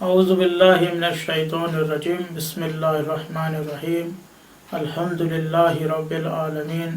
اعوذ باللہ من الشیطان الرجیم بسم اللہ الرحمن الرحیم الحمدللہ رب العالمین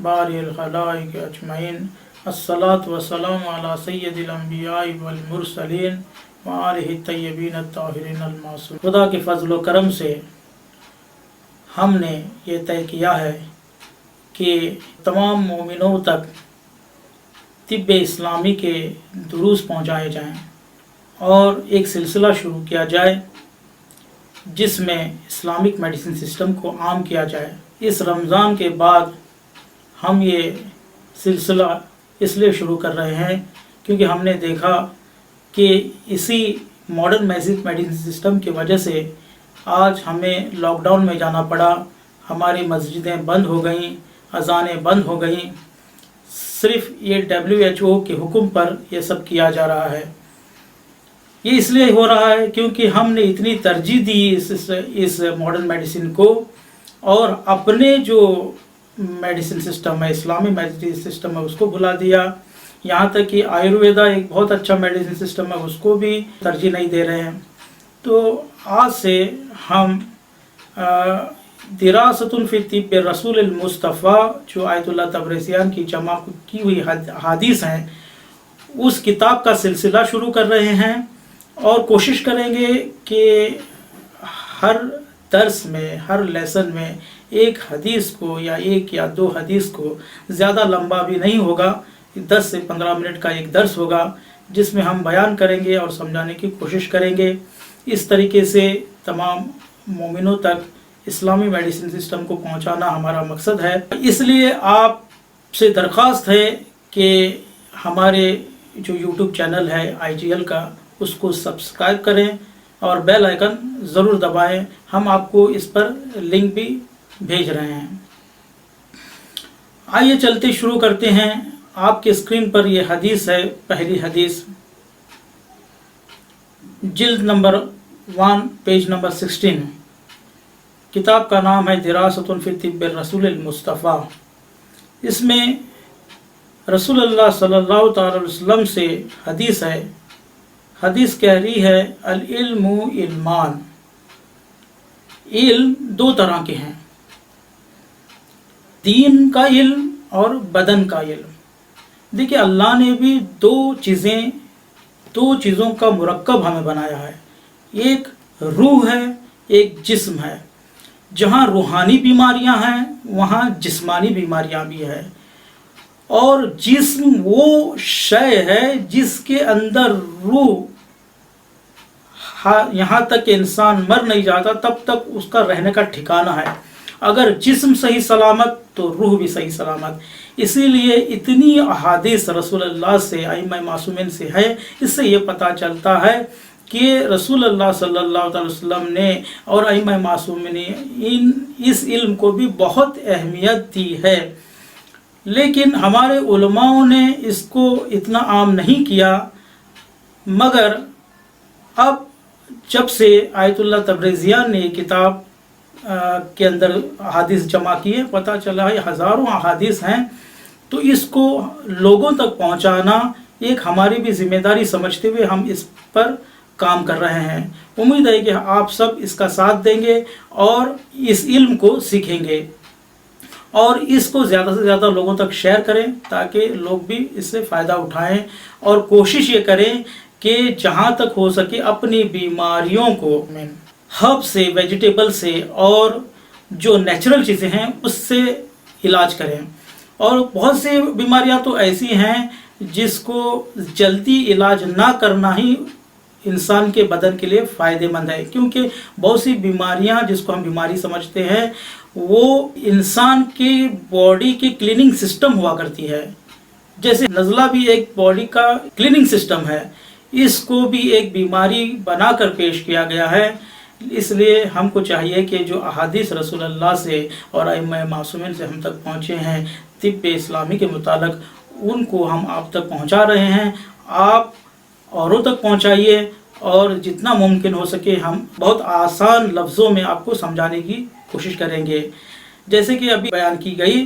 باری الخلائق اجمعین الصلاۃ والسلام علی سید الانبیاء والمرسلین وآلہ الطیبین الطاہرین المعصومین۔ خدا کے فضل و کرم سے ہم نے یہ طے کیا ہے کہ تمام مومنوں تک طب اسلامی کے دروس پہنچائے جائیں اور ایک سلسلہ شروع کیا جائے جس میں اسلامک میڈیسن سسٹم کو عام کیا جائے۔ اس رمضان کے بعد ہم یہ سلسلہ اس لیے شروع کر رہے ہیں کیونکہ ہم نے دیکھا کہ اسی ماڈرن میڈیسن سسٹم کی وجہ سے آج ہمیں لاک ڈاؤن میں جانا پڑا، ہماری مسجدیں بند ہو گئیں، اذانیں بند ہو گئیں، صرف یہ WHO کے حکم پر یہ سب کیا جا رہا ہے۔ یہ اس لیے ہو رہا ہے کیونکہ ہم نے اتنی ترجیح دی اس ماڈرن میڈیسن کو، اور اپنے جو میڈیسن سسٹم ہے، اسلامی میڈیسن سسٹم ہے، اس کو بھلا دیا۔ یہاں تک کہ آیورویدا ایک بہت اچھا میڈیسن سسٹم ہے، اس کو بھی ترجیح نہیں دے رہے ہیں۔ تو آج سے ہم دراست فی طب رسول المصطفیٰ جو آیت اللہ تبریزیان کی جمع کی ہوئی حدیث ہیں، اس کتاب کا سلسلہ شروع کر رہے ہیں، اور کوشش کریں گے کہ ہر درس میں، ہر لیسن میں ایک حدیث کو یا ایک یا دو حدیث کو، زیادہ لمبا بھی نہیں ہوگا، 10 سے 15 منٹ کا ایک درس ہوگا جس میں ہم بیان کریں گے اور سمجھانے کی کوشش کریں گے۔ اس طریقے سے تمام مومنوں تک اسلامی میڈیسن سسٹم کو پہنچانا ہمارا مقصد ہے۔ اس لیے آپ سے درخواست ہے کہ ہمارے جو یوٹیوب چینل ہے IGL کا، اس کو سبسکرائب کریں اور بیل آئیکن ضرور دبائیں۔ ہم آپ کو اس پر لنک بھی بھیج رہے ہیں۔ آئیے چلتے شروع کرتے ہیں۔ آپ کے اسکرین پر یہ حدیث ہے، پہلی حدیث، جلد نمبر 1 پیج نمبر 16۔ کتاب کا نام ہے دراست فی طب رسول المصطفیٰ۔ اس میں رسول اللہ صلی اللہ تعالی علیہ وسلم سے حدیث ہے۔ حدیث کہہ رہی ہے العلم علمان، علم دو طرح کے ہیں، دین کا علم اور بدن کا علم۔ دیکھیں، اللہ نے بھی دو چیزوں کا مرکب ہمیں بنایا ہے، ایک روح ہے، ایک جسم ہے۔ جہاں روحانی بیماریاں ہیں وہاں جسمانی بیماریاں بھی ہیں، اور جسم وہ شے ہے جس کے اندر روح، یہاں تک کہ انسان مر نہیں جاتا تب تک اس کا رہنے کا ٹھکانہ ہے۔ اگر جسم صحیح سلامت تو روح بھی صحیح سلامت۔ اسی لیے اتنی احادیث رسول اللہ سے، ائمہ معصومین سے ہے۔ اس سے یہ پتہ چلتا ہے کہ رسول اللہ صلی اللہ علیہ وسلم نے اور ائمہ معصومین نے اس علم کو بھی بہت اہمیت دی ہے، لیکن ہمارے علماؤں نے اس کو اتنا عام نہیں کیا۔ مگر اب جب سے آیت اللہ تبریزیان نے کتاب کے اندر احادیث جمع کیے، پتہ چلا ہے ہزاروں احادیث ہیں، تو اس کو لوگوں تک پہنچانا ایک ہماری بھی ذمہ داری سمجھتے ہوئے ہم اس پر کام کر رہے ہیں۔ امید ہے کہ آپ سب اس کا ساتھ دیں گے اور اس علم کو سیکھیں گے، اور اس کو زیادہ سے زیادہ لوگوں تک شیئر کریں تاکہ لوگ بھی اس سے فائدہ اٹھائیں، اور کوشش یہ کریں کہ جہاں تک ہو سکے اپنی بیماریوں کو ہرب سے، ویجیٹیبل سے اور جو نیچرل چیزیں ہیں اس سے علاج کریں۔ اور بہت سی بیماریاں تو ایسی ہیں جس کو جلدی علاج نہ کرنا ہی انسان کے بدن کے لیے فائدہ مند ہے، کیونکہ بہت سی بیماریاں جس کو ہم بیماری سمجھتے ہیں وہ انسان کی باڈی کی کلیننگ سسٹم ہوا کرتی ہے۔ جیسے نزلہ بھی ایک باڈی کا کلیننگ سسٹم ہے، اس کو بھی ایک بیماری بنا کر پیش کیا گیا ہے۔ اس لیے ہم کو چاہیے کہ جو احادیث رسول اللہ سے اور ائمہ معصومین سے ہم تک پہنچے ہیں طب اسلامی کے متعلق، ان کو ہم آپ تک پہنچا رہے ہیں۔ آپ اوروں تک پہنچائیے، اور جتنا ممکن ہو سکے ہم بہت آسان لفظوں میں آپ کو سمجھانے کی کوشش کریں گے۔ جیسے کہ ابھی بیان کی گئی،